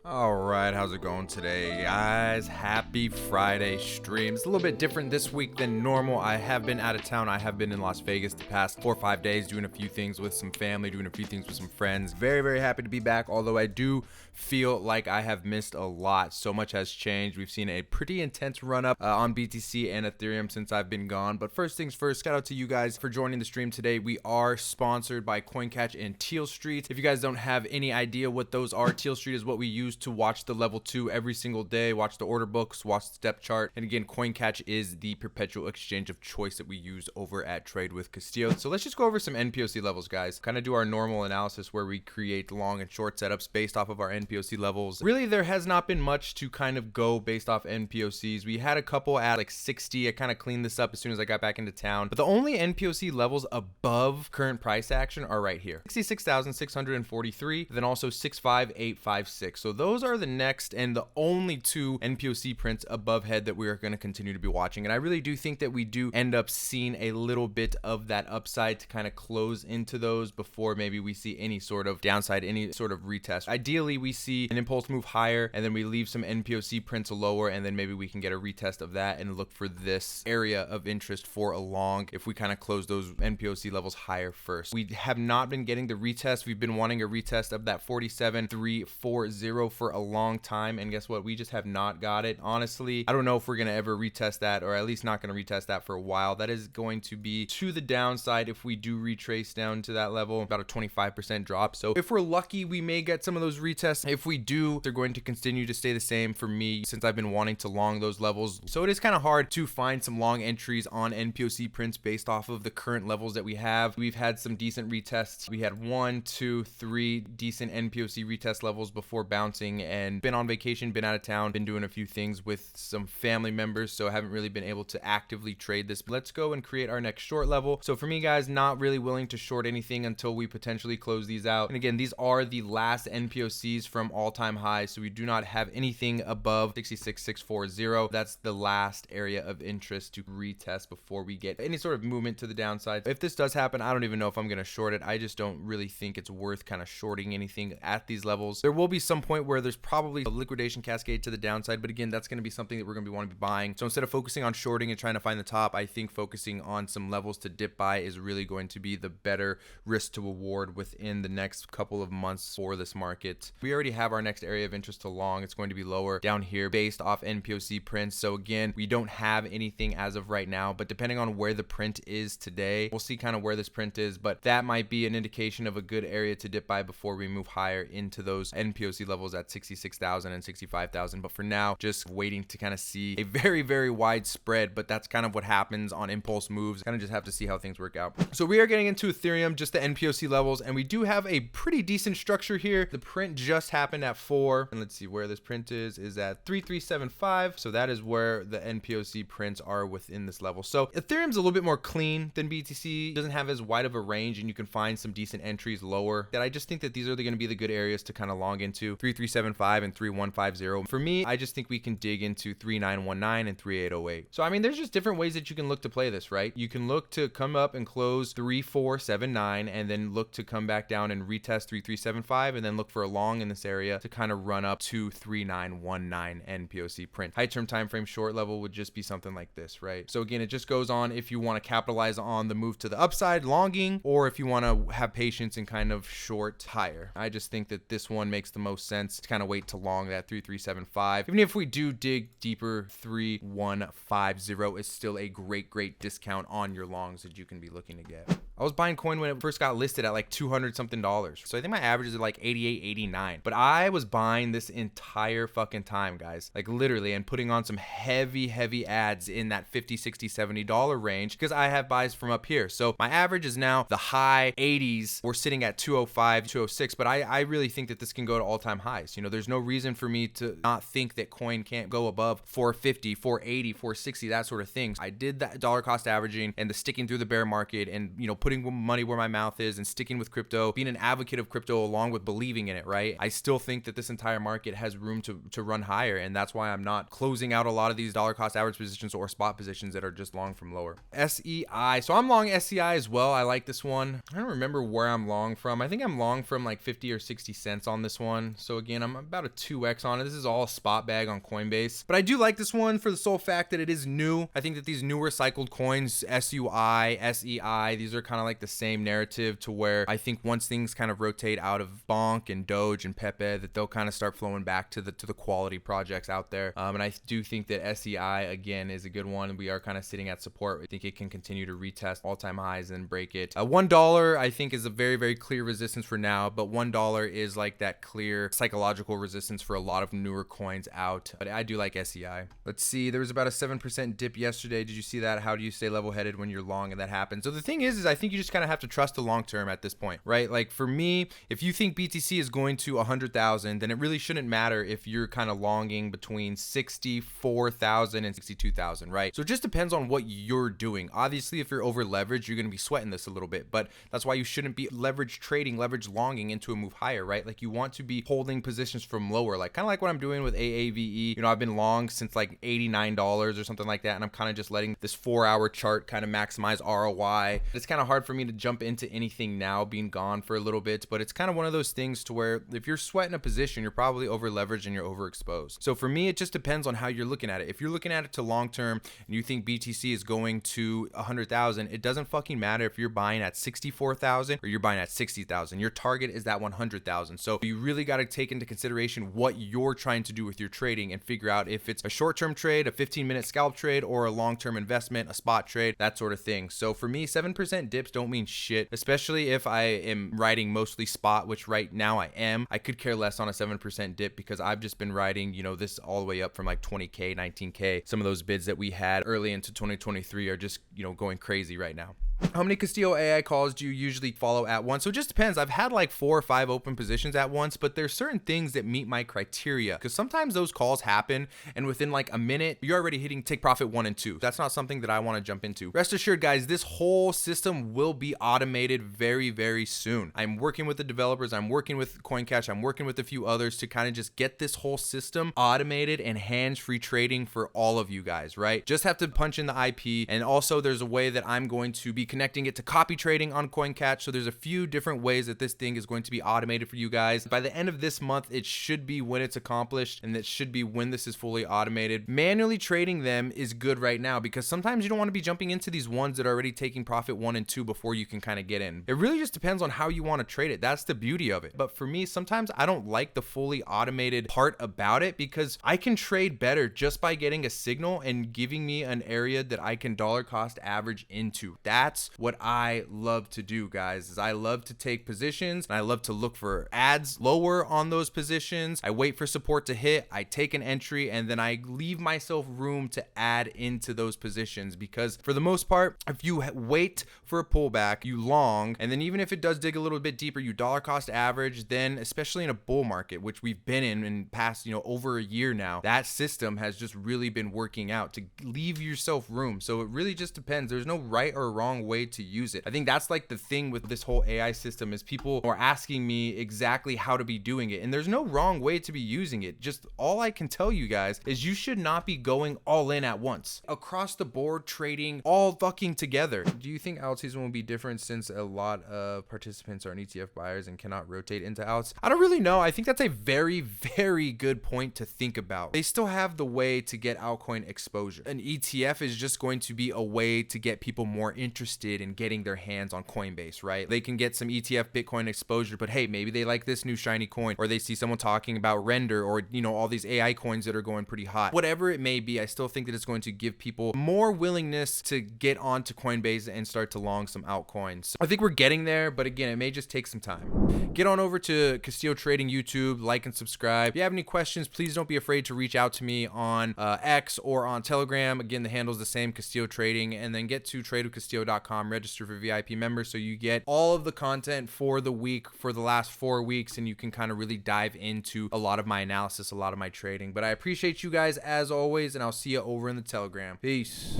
All right, how's it going today, guys? Happy Friday stream. It's a little bit different this week than normal. I have been out of town. I have been in Las Vegas the past 4 or 5 days doing a few things with some family, doing a few things with some friends. Very, very happy to be back, although I do feel like I have missed a lot. So much has changed. We've seen a pretty intense run up on BTC and Ethereum since I've been gone. But first things first, shout out to you guys for joining the stream today. We are sponsored by CoinCatch and Tealstreet. If you guys don't have any idea what those are, Tealstreet is what we use to watch the level 2 every single day, watch the order books, watch the step chart. And again, CoinCatch is the perpetual exchange of choice that we use over at Trade with Castillo. So let's just go over some NPOC levels, guys. Kind of do our normal analysis where we create long and short setups based off of our NPOC levels. Really, there has not been much to kind of go based off NPOCs. We had a couple at like 60. I kind of cleaned this up as soon as I got back into town. But the only NPOC levels above current price action are right here. 66,643, then also 65,856. So those are the next and the only two NPOC prints above head that we are going to continue to be watching. And I really do think that we do end up seeing a little bit of that upside to kind of close into those before maybe we see any sort of downside, any sort of retest. Ideally, we see an impulse move higher and then we leave some NPOC prints lower, and then maybe we can get a retest of that and look for this area of interest for a long if we kind of close those NPOC levels higher first. We have not been getting the retest. We've been wanting a retest of that 47,340 for a long time, and guess what? We just have not got it. Honestly, I don't know if we're going to ever retest that, or at least not going to retest that for a while. That is going to be to the downside if we do retrace down to that level, about a 25% drop. So if we're lucky, we may get some of those retests. If we do, they're going to continue to stay the same for me since I've been wanting to long those levels. So it is kind of hard to find some long entries on NPOC prints based off of the current levels that we have. We've had some decent retests. We had 1, 2, 3 decent NPOC retest levels before bouncing, and been on vacation, been out of town, been doing a few things with some family members, so I haven't really been able to actively trade this. Let's go and create our next short level. So for me, guys, not really willing to short anything until we potentially close these out. And again, these are the last NPOCs from all-time highs, so we do not have anything above 66,640. That's the last area of interest to retest before we get any sort of movement to the downside. If this does happen, I don't even know if I'm going to short it. I just don't really think it's worth kind of shorting anything at these levels. There will be some point where there's probably a liquidation cascade to the downside, but again, that's going to be something that we're going to want to be buying. So instead of focusing on shorting and trying to find the top, I think focusing on some levels to dip by is really going to be the better risk to reward within the next couple of months for this market. We already have our next area of interest to long. It's going to be lower down here based off NPOC prints. So again, we don't have anything as of right now, but depending on where the print is today, we'll see kind of where this print is, but that might be an indication of a good area to dip by before we move higher into those NPOC levels at 66,000 and 65,000. But for now, just waiting to kind of see a very, very wide spread, but that's kind of what happens on impulse moves. Kind of just have to see how things work out. So we are getting into Ethereum, just the NPOC levels, and we do have a pretty decent structure here. The print just happened at 4, and let's see where this print is at 3375. So that is where the NPOC prints are within this level. So Ethereum's a little bit more clean than BTC, doesn't have as wide of a range, and you can find some decent entries lower. That I just think that these are going to be the good areas to kind of long into 3375 and 3150. For me, I just think we can dig into 3919 and 3808. So I mean, there's just different ways that you can look to play this, right? You can look to come up and close 3479 and then look to come back down and retest 3375 and then look for a long in this area to kind of run up to 3919 NPOC print. High term time frame short level would just be something like this, right? So again, it just goes on if you want to capitalize on the move to the upside, longing, or if you want to have patience and kind of short higher. I just think that this one makes the most sense to kind of wait to long that 3375. Even if we do dig deeper, 3150 is still a great discount on your longs that you can be looking to get. I was buying coin when it first got listed at like $200 something. So I think my average is like 88, 89. But I was buying this entire fucking time, guys. Like literally, and putting on some heavy ads in that $50, $60, $70 range because I have buys from up here. So my average is now the high 80s. We're sitting at 205, 206. But I really think that this can go to all-time highs. You know, there's no reason for me to not think that coin can't go above 450, 480, 460, that sort of thing. I did that dollar cost averaging and the sticking through the bear market and, you know, putting money where my mouth is and sticking with crypto, being an advocate of crypto along with believing in it, right? I still think that this entire market has room to run higher, and that's why I'm not closing out a lot of these dollar cost average positions or spot positions that are just long from lower. SEI. So I'm long SEI as well. I like this one. I don't remember where I'm long from. I think I'm long from like 50 or 60 cents on this one. So again, I'm about a 2x on it. This is all a spot bag on Coinbase, but I do like this one for the sole fact that it is new. I think that these newer cycled coins, SUI, SEI, these are kind of like the same narrative, to where I think once things kind of rotate out of Bonk and Doge and Pepe, that they'll kind of start flowing back to the quality projects out there. And I do think that SEI again is a good one. We are kind of sitting at support. I think it can continue to retest all-time highs and break it. $1 I think is a very, very clear resistance for now, but $1 is like that clear psychological resistance for a lot of newer coins out. But I do like SEI. Let's see, there was about a 7% dip yesterday. Did you see that? How do you stay level-headed when you're long and that happens? So the thing is I think you just kind of have to trust the long term at this point, right? Like for me, if you think BTC is going to 100,000, then it really shouldn't matter if you're kind of longing between 64,000 and 62,000, right? So it just depends on what you're doing. Obviously, if you're over leveraged, you're going to be sweating this a little bit, but that's why you shouldn't be leverage trading, leverage longing into a move higher, right? Like you want to be holding positions from lower, like kind of like what I'm doing with AAVE. You know, I've been long since like $89 or something like that, and I'm kind of just letting this 4-hour chart kind of maximize ROI. It's kind of hard for me to jump into anything now, being gone for a little bit, but it's kind of one of those things to where if you're sweating a position, you're probably over leveraged and you're overexposed. So for me, it just depends on how you're looking at it. If you're looking at it to long term and you think BTC is going to 100,000, it doesn't fucking matter if you're buying at 64,000 or you're buying at 60,000. Your target is that 100,000. So you really got to take into consideration what you're trying to do with your trading and figure out if it's a short-term trade, a 15-minute scalp trade, or a long-term investment, a spot trade, that sort of thing. So for me, 7% dips don't mean shit, especially if I am riding mostly spot, which right now I am. I could care less on a 7% dip because I've just been riding, you know, this all the way up from like 20K, 19K. Some of those bids that we had early into 2023 are just, you know, going crazy right now. How many Castillo AI calls do you usually follow at once? So it just depends. I've had like 4 or 5 open positions at once, but there's certain things that meet my criteria, because sometimes those calls happen and within like a minute, you're already hitting take profit 1 and 2. That's not something that I want to jump into. Rest assured, guys, this whole system will be automated very, very soon. I'm working with the developers. I'm working with CoinCatch. I'm working with a few others to kind of just get this whole system automated and hands-free trading for all of you guys, right? Just have to punch in the IP. And also there's a way that I'm going to be connecting it to copy trading on CoinCatch. So there's a few different ways that this thing is going to be automated for you guys. By the end of this month, it should be when it's accomplished, and that should be when this is fully automated. Manually trading them is good right now because sometimes you don't want to be jumping into these ones that are already taking profit 1 and 2 before you can kind of get in. It really just depends on how you want to trade it. That's the beauty of it. But for me, sometimes I don't like the fully automated part about it because I can trade better just by getting a signal and giving me an area that I can dollar cost average into. That's what I love to do, guys, is I love to take positions and I love to look for ads lower on those positions. I wait for support to hit, I take an entry, and then I leave myself room to add into those positions, because for the most part, if you wait for a pullback, you long, and then even if it does dig a little bit deeper, you dollar cost average, then especially in a bull market, which we've been in past, you know, over a year now, that system has just really been working out to leave yourself room. So it really just depends. There's no right or wrong way to use it. I think that's like the thing with this whole AI system, is people are asking me exactly how to be doing it, and there's no wrong way to be using it. Just all I can tell you guys is you should not be going all in at once, across the board, trading all fucking together. Do you think alt season will be different since a lot of participants are ETF buyers and cannot rotate into alts? I don't really know. I think that's a very, very good point to think about. They still have the way to get altcoin exposure. An ETF is just going to be a way to get people more interested in getting their hands on Coinbase, right? They can get some ETF Bitcoin exposure, but hey, maybe they like this new shiny coin, or they see someone talking about Render, or, you know, all these AI coins that are going pretty hot. Whatever it may be, I still think that it's going to give people more willingness to get onto Coinbase and start to long some altcoins. I think we're getting there, but again, it may just take some time. Get on over to Castillo Trading YouTube, like and subscribe. If you have any questions, please don't be afraid to reach out to me on X or on Telegram. Again, the handle's the same, Castillo Trading, and then get to tradewithcastillo.com, register for VIP members so you get all of the content for the week, for the last 4 weeks, and you can kind of really dive into a lot of my analysis, a lot of my trading. But I appreciate you guys as always, and I'll see you over in the Telegram. Peace.